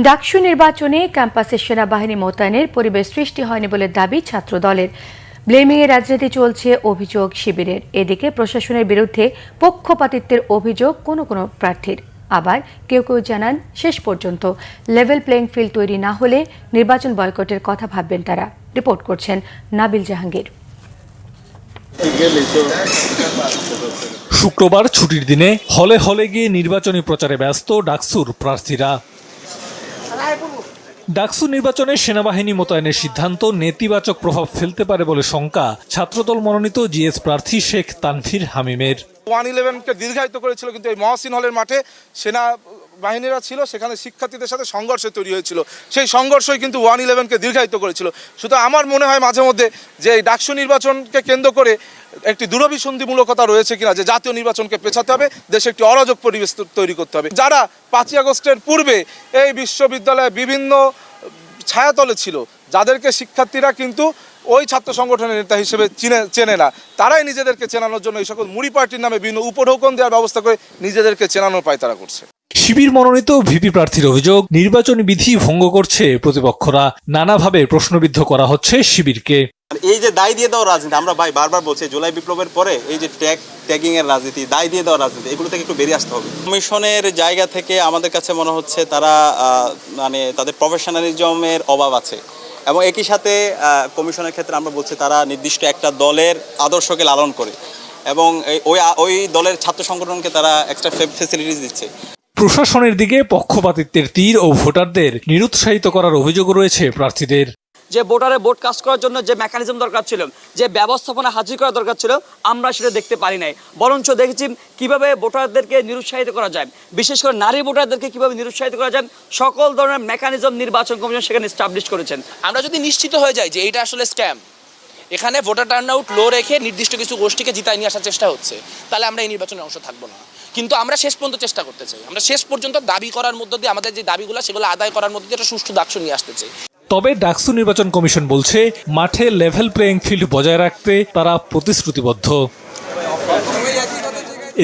ডাকসু নির্বাচনে ক্যাম্পাসে সেনাবাহিনী মোতায়েনের পরিবেশ সৃষ্টি হয়নি বলে দাবি ছাত্র দলের। ব্লেমিংয়ে রাজনীতি চলছে অভিযোগ শিবিরের। এদিকে প্রশাসনের বিরুদ্ধে পক্ষপাতিত্বের অভিযোগ কোনো কোনো প্রার্থীর। আবার কেউ কেউ জানান শেষ পর্যন্ত লেভেল প্লেইং ফিল্ড তৈরি না হলে নির্বাচন বয়কটের কথা ভাববেন তারা। রিপোর্ট করছেন নাবিল জাহাঙ্গীর। শুক্রবার ছুটির দিনে হলে হলে গিয়ে নির্বাচনী প্রচারে ব্যস্ত ডাকসুর প্রার্থীরা। ডাকসু নির্বাচনে সেনাবাহিনী মোতায়েনের সিদ্ধান্ত নেতিবাচক প্রভাব ফেলতে পারে বলে শঙ্কা ছাত্রদল মনোনীত জিএস প্রার্থী শেখ তানভীর হামিমের। 111কে দীর্ঘায়িত করেছিল, কিন্তু এই মহসিন হলের মাঠে সেনা বাহিনীরা ছিল, সেখানে শিক্ষার্থীদের সাথে সংঘর্ষ তৈরি হয়েছিল। সেই সংঘর্ষই কিন্তু 111কে দীর্ঘায়িত করেছিল। সুতরাং আমার মনে হয় মাঝে মধ্যে যে এই ডাকসু নির্বাচনকে কেন্দ্র করে একটি দূরভিসন্ধিমূলকতা রয়েছে কিনা, যে জাতীয় নির্বাচনকে পেছাতে হবে, দেশে একটি অরাজক পরিবেশ তৈরি করতে হবে। যারা 5ই আগস্টের পূর্বে এই বিশ্ববিদ্যালয়ে বিভিন্ন ছায়াতলে ছিল, যাদেরকে শিক্ষার্থীরা কিন্তু ওই ছাত্র সংগঠনের নেতা হিসেবে চেনে না, তারাই নিজেদেরকে চেনানোর জন্য এই সকল মুড়ি পার্টির নামে বিভিন্ন উপঢৌকন দেওয়ার ব্যবস্থা করে নিজেদেরকে চেনানোর পায়তারা করছে। শিবির মনোনীত ভিপি প্রার্থীর অভিযোগ, নির্বাচনী বিধি ভঙ্গ করছে প্রতিপক্ষরা। নানাভাবে প্রশ্নবিদ্ধ করা হচ্ছে শিবিরকে। এই যে দায় দিয়ে দেওয়ার রাজনীতি, আমরা বারবার বলছি জুলাই বিপ্লবের পরে এই যে ট্যাগিং এর রাজনীতি, দায় দিয়ে দেওয়ার রাজনীতি, এগুলো থেকে একটু বেরিয়ে আসতে হবে। কমিশনের জায়গা থেকে আমাদের কাছে মনে হচ্ছে তারা তাদের প্রফেশনালিজমের অভাব আছে, এবং একই সাথে কমিশনের ক্ষেত্রে আমরা বলছি তারা নির্দিষ্ট একটা দলের আদর্শকে লালন করে, এবং ওই দলের ছাত্র সংগঠনকে তারা এক্সট্রা ফ্যাসিলিটিস দিচ্ছে। প্রশাসনের দিকে পক্ষপাতিত্বের তীর ও ভোটারদের নিরুৎসাহিত করার অভিযোগ রয়েছে প্রার্থীদের। যে ভোটারের ভোট কাস্ট করার জন্য যে মেকানিজম দরকার ছিল, যে ব্যবস্থাপনা হাজির করা দরকার ছিল, আমরা সেটা দেখতে পারি নাই। বরঞ্চ দেখেছি কিভাবে ভোটারদেরকে নিরুৎসাহিত করা যায়, বিশেষ করে নারী ভোটারদেরকে কিভাবে নিরুৎসাহিত করা যায়, সকল ধরনের মেকানিজম নির্বাচন কমিশন সেখানে এস্টাবলিশ করেছেন। আমরা যদি নিশ্চিত হয়ে যাই যে এটা আসলে স্ক্যাম, এখানে ভোটার টার্নআউট লো রেখে নির্দিষ্ট কিছু গোষ্ঠীকে জিতায় নিয়ে আসার চেষ্টা হচ্ছে, তাহলে আমরা এই নির্বাচনের অংশ থাকবো না। কিন্তু আমরা শেষ পর্যন্ত চেষ্টা করতে চাই, আমরা শেষ পর্যন্ত দাবি করার মধ্য দিয়ে আমাদের যে দাবিগুলো সেগুলো আদায় করার মধ্যে দিয়ে একটা সুষ্ঠু ডাকসু নিয়ে আসতে চাই। তবে ডাকসু নির্বাচন কমিশন বলছে মাঠে লেভেল প্লেইং ফিল্ড বজায় রাখতে তারা প্রতিশ্রুতিবদ্ধ।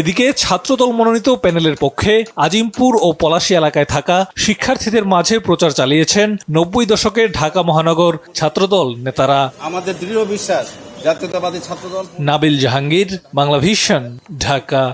এদিকে ছাত্রদল মনোনীত প্যানেলের পক্ষে আজিমপুর ও পলাশী এলাকায় থাকা শিক্ষার্থীদের মাঝে প্রচার চালিয়েছেন 90 দশকের ঢাকা মহানগর ছাত্রদল নেতারা। আমাদের দৃঢ় বিশ্বাস জাতীয়তাবাদী ছাত্রদল। নাবিল জাহাঙ্গীর, বাংলা ভিশন, ঢাকা।